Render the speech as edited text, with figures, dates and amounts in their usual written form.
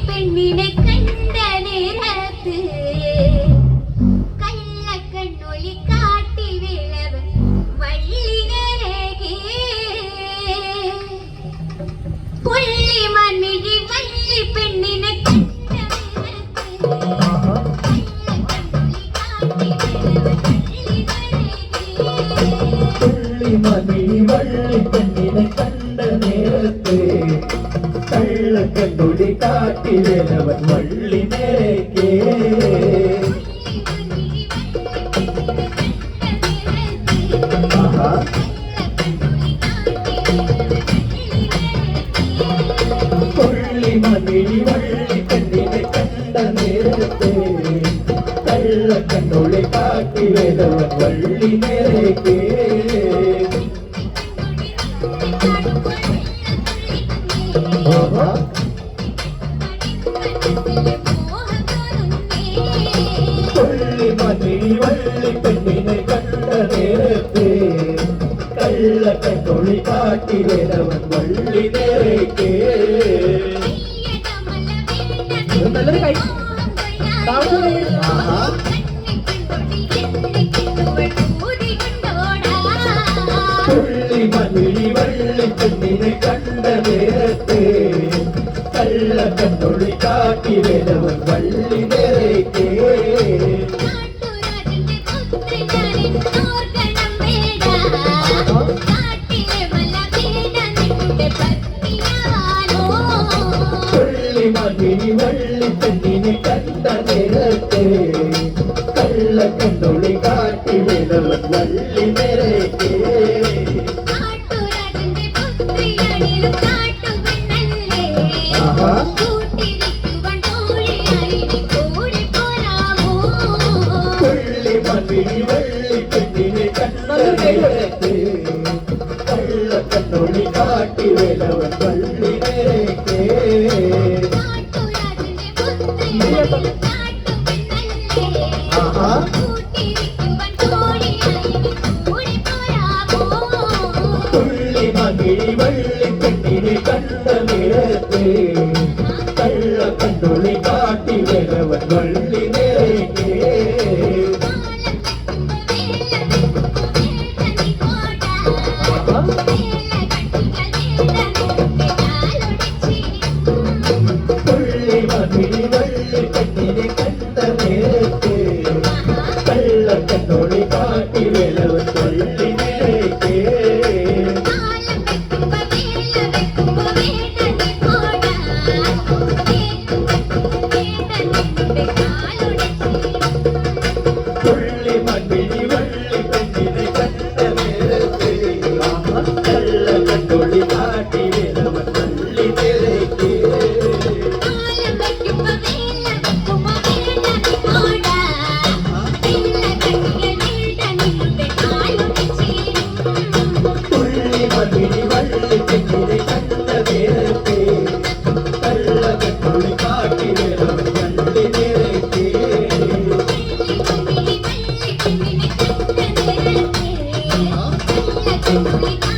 പെണ്ണിനെ കണ്ട നേരത്ത് കള്ളക്കണ്ണൊലി കാട്ടി വിളവ് വള്ളിനരകെ പുള്ളി മണ്ണിഴി വള്ളി പെണ്ണിനെ കണ്ട നേരത്ത് കള്ളക്കണ്ണൊലി കാട്ടി വിളവ് വള്ളിനരകെ മണിവള്ളി പെണ്ണിനെ കണ്ട നേരത്തെ കള്ളക്കണ്ണൊളി കാട്ടി വേദവൻ വള്ളി നേരേ മണിവള്ളി പെണ്ണിനെ കണ്ട നേരത്തെ കള്ളക്കണ്ണൊളി കാട്ടി വേദവൻ വള്ളി നേരേ നല്ലൊരു കൈ മണിവള്ളി പെണ്ണിനെ കണ്ട നേരത്തെ കള്ളക്കണ്ണൊളി കാട്ടി വേദവൻ വള്ളി നേരേ മണിവള്ളി പെണ്ണിനെ കണ്ട നേരത്തെ കള്ളക്കണ്ണൊളി കാട്ടി വേദവൻ വള്ളി നേരേ മണിവള്ളി പെണ്ണിനെ കണ്ട നേരത്തെ കള്ളക്കണ്ണൊളി കാട്ടി വേദവൻ വള്ളി നേരേ മണിവള്ളി പെണ്ണിനെ കണ്ട നേരത്തെ കള്ളക്കണ്ണൊളി കാട്ടി വേദവൻ വള്ളി നേരേ മണിവള്ളി പെണ്ണിനെ കണ്ട നേരത്തെ കള്ളക്കണ്ണൊളി കാട്ടി വേദവൻ വള്ളി നേരേ മണിവള്ളി പെണ്ണിനെ കണ്ട നേരത്തെ കള്ളക്കണ്ണൊളി കാട്ടി വേദവൻ വള്ളി നേരേ മണിവള്ളി പെണ്ണിനെ കണ്ട നേരത്തെ കള്ളക്കണ്ണൊളി കാട്ടി വേദവൻ വള്ളി നേരേ Thank you.